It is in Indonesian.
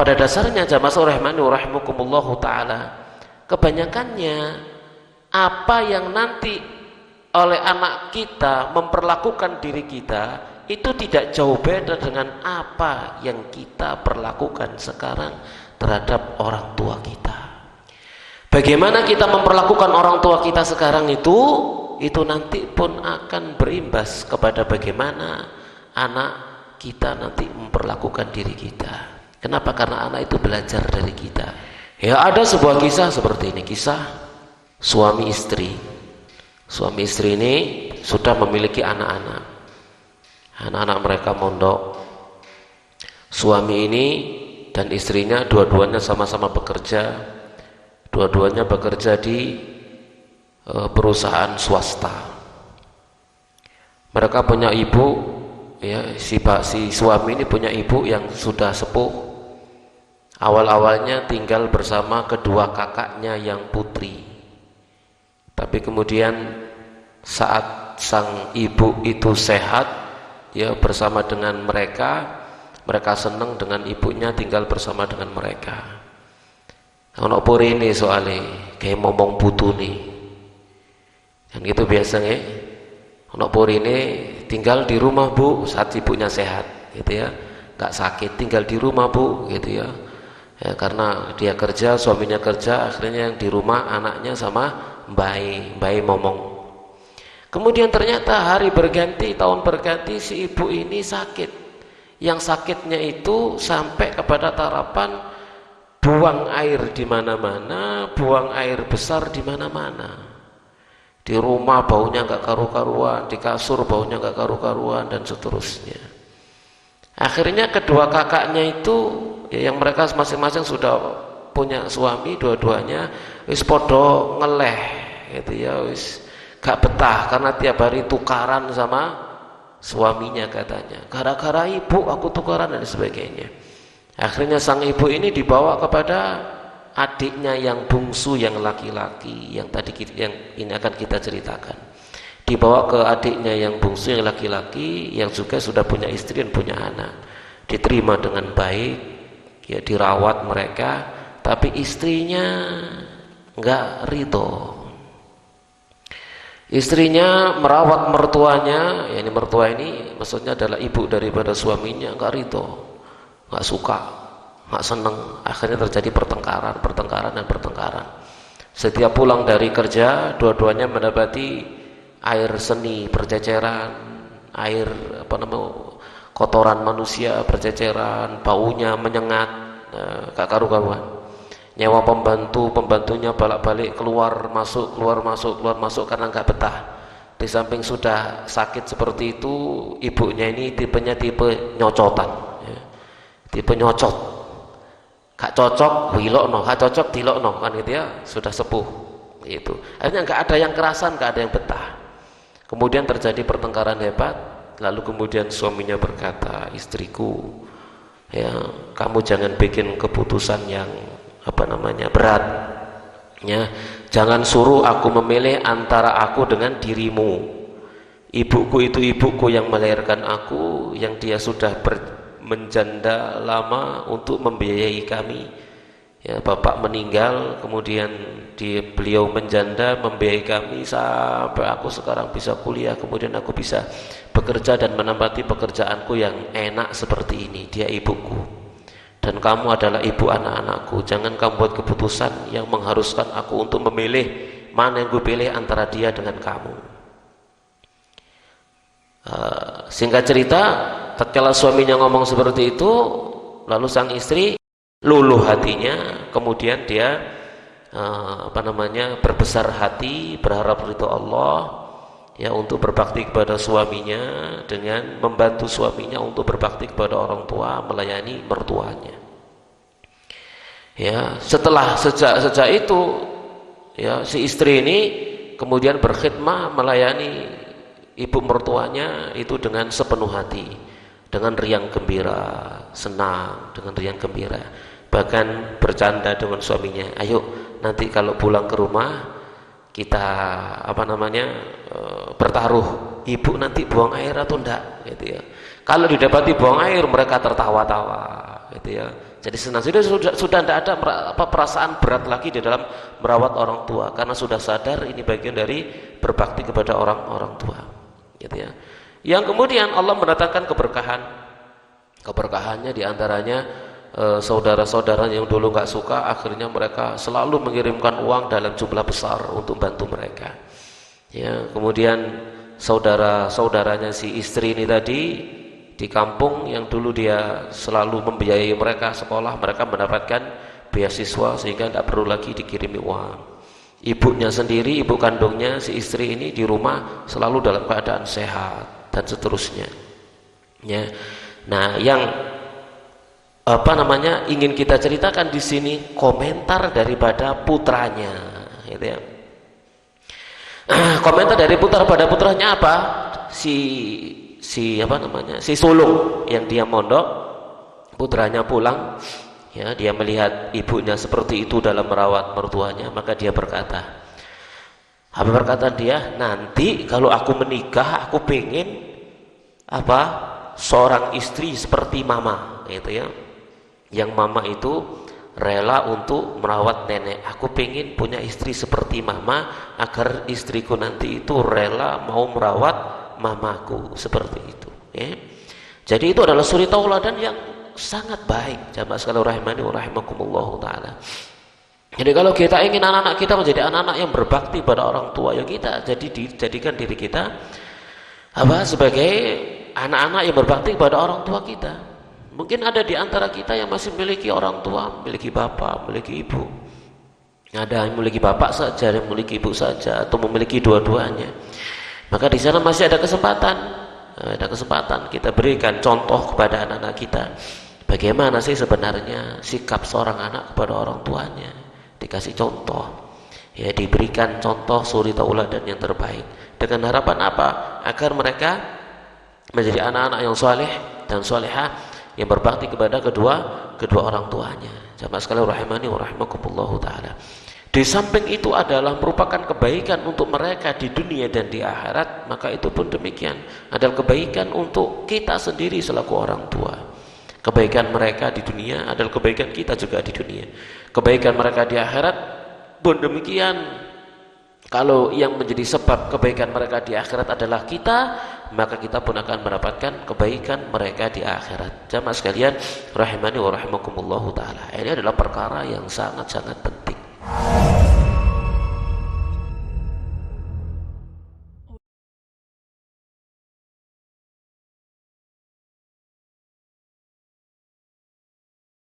pada dasarnya jamaah rahimani wa rahimakumullahu taala, kebanyakannya apa yang nanti oleh anak kita memperlakukan diri kita itu tidak jauh beda dengan apa yang kita perlakukan sekarang terhadap orang tua kita. Bagaimana kita memperlakukan orang tua kita sekarang itu nanti pun akan berimbas kepada bagaimana anak kita nanti memperlakukan diri kita. Kenapa? Karena anak itu belajar dari kita. Ya, ada sebuah kisah seperti ini, kisah suami istri. Suami istri ini sudah memiliki anak-anak. Anak-anak mereka mondok. Suami ini dan istrinya dua-duanya sama-sama bekerja. Dua-duanya bekerja di perusahaan swasta. Mereka punya ibu, ya, si suami ini punya ibu yang sudah sepuh. Awal-awalnya tinggal bersama kedua kakaknya yang putri. Tapi kemudian saat sang ibu itu sehat, ya, bersama dengan mereka senang dengan ibunya tinggal bersama dengan mereka. Ono puri ini soalnya kayak ngomong butuh nih, kan gitu biasanya. Ono puri ini tinggal di rumah bu saat ibunya sehat, gitu ya, nggak sakit, tinggal di rumah bu, gitu ya. Ya, karena dia kerja, suaminya kerja, akhirnya yang di rumah anaknya sama mbak ngomong. Kemudian ternyata hari berganti, tahun berganti, si ibu ini sakit. Yang sakitnya itu sampai kepada tarapan buang air di mana-mana, buang air besar di mana-mana. Di rumah baunya nggak karu-karuan, di kasur baunya nggak karu-karuan, dan seterusnya. Akhirnya kedua kakaknya itu, ya, yang mereka masing-masing sudah punya suami, dua-duanya wis podo ngeleh, gitu ya, wis gak betah karena tiap hari tukaran sama suaminya katanya. Gara-gara ibu aku tukaran dan sebagainya. Akhirnya sang ibu ini dibawa kepada adiknya yang bungsu, yang laki-laki, yang tadi yang ini akan kita ceritakan. Dibawa ke adiknya yang bungsu, yang laki-laki, yang juga sudah punya istri dan punya anak. Diterima dengan baik, ya, dirawat mereka, tapi istrinya enggak ridho. Istrinya merawat mertuanya, ya, ini mertua ini maksudnya adalah ibu daripada suaminya, enggak ridho. Nggak suka, nggak seneng. Akhirnya terjadi pertengkaran. Setiap pulang dari kerja, dua-duanya mendapati air seni berceceran, air kotoran manusia berceceran, baunya menyengat, gak karu-karuan. Nyewa pembantunya bolak-balik keluar masuk karena nggak betah. Di samping sudah sakit seperti itu, ibunya ini tipenya tipe nyocotan. Tipe nyocot, gak cocok wilokno, gak cocok dilokno, kan gitu ya, sudah sepuh itu. Akhirnya nggak ada yang kerasan, nggak ada yang betah. Kemudian terjadi pertengkaran hebat. Lalu kemudian suaminya berkata, istriku, ya, kamu jangan bikin keputusan yang berat, ya, jangan suruh aku memilih antara aku dengan dirimu. Ibuku itu ibuku yang melahirkan aku, yang dia sudah menjanda lama untuk membiayai kami, ya, bapak meninggal, kemudian beliau menjanda membiayai kami sampai aku sekarang bisa kuliah, kemudian aku bisa bekerja dan menempati pekerjaanku yang enak seperti ini. Dia ibuku dan kamu adalah ibu anak-anakku. Jangan kamu buat keputusan yang mengharuskan aku untuk memilih mana yang gue pilih antara dia dengan kamu. Singkat cerita, tatkala suaminya ngomong seperti itu, lalu sang istri luluh hatinya, kemudian dia berbesar hati, berharap ridho Allah, ya, untuk berbakti kepada suaminya dengan membantu suaminya untuk berbakti kepada orang tua, melayani mertuanya. Ya, sejak itu, ya, si istri ini kemudian berkhidmah melayani ibu mertuanya itu dengan sepenuh hati, dengan riang gembira, senang, dengan riang gembira. Bahkan bercanda dengan suaminya, ayo nanti kalau pulang ke rumah kita bertaruh, ibu nanti buang air atau enggak, gitu ya. Kalau didapati buang air, mereka tertawa-tawa, gitu ya. Jadi sudah tidak ada perasaan berat lagi di dalam merawat orang tua, karena sudah sadar ini bagian dari berbakti kepada orang tua, gitu ya. Yang kemudian Allah mendatangkan keberkahannya diantaranya saudara-saudara yang dulu nggak suka, akhirnya mereka selalu mengirimkan uang dalam jumlah besar untuk bantu mereka. Ya, kemudian saudara-saudaranya si istri ini tadi di kampung yang dulu dia selalu membiayai mereka sekolah, mereka mendapatkan beasiswa sehingga tidak perlu lagi dikirimi uang. Ibunya sendiri, ibu kandungnya si istri ini di rumah selalu dalam keadaan sehat dan seterusnya. Ya. Nah, yang ingin kita ceritakan di sini komentar daripada putranya, gitu ya. Komentar dari putra pada putranya apa? Si sulung yang dia mondok, putranya pulang, ya, dia melihat ibunya seperti itu dalam merawat mertuanya, maka dia berkata, apa perkataan dia? Nanti kalau aku menikah, aku pengen seorang istri seperti mama, gitu ya. Yang mama itu rela untuk merawat nenek. Aku pengen punya istri seperti mama, agar istriku nanti itu rela mau merawat mamaku, seperti itu, ya. Jadi itu adalah suri tauladan yang sangat baik, jamaah sekalian rahimani wa rahimakumullah taala. Jadi kalau kita ingin anak-anak kita menjadi anak-anak yang berbakti pada orang tua, ya kita jadikan diri kita sebagai anak-anak yang berbakti pada orang tua kita. Mungkin ada di antara kita yang masih memiliki orang tua, memiliki bapak, memiliki ibu. Ada yang memiliki bapak saja, ada yang memiliki ibu saja, atau memiliki dua-duanya. Maka di sana masih ada kesempatan kita berikan contoh kepada anak-anak kita. Bagaimana sih sebenarnya sikap seorang anak kepada orang tuanya? Dikasih contoh, ya, diberikan contoh suri tauladan yang terbaik. Dengan harapan apa? Agar mereka menjadi anak-anak yang saleh dan salehah, yang berbakti kepada kedua orang tuanya. Jamaah sekalian rahimani wa rahimakumullah taala. Di samping itu adalah merupakan kebaikan untuk mereka di dunia dan di akhirat, maka itu pun demikian adalah kebaikan untuk kita sendiri selaku orang tua. Kebaikan mereka di dunia adalah kebaikan kita juga di dunia. Kebaikan mereka di akhirat pun demikian. Kalau yang menjadi sebab kebaikan mereka di akhirat adalah kita, maka kita pun akan mendapatkan kebaikan mereka di akhirat. Jamaah sekalian rahimani wa rahimakumullah taala. Ini adalah perkara yang sangat-sangat penting.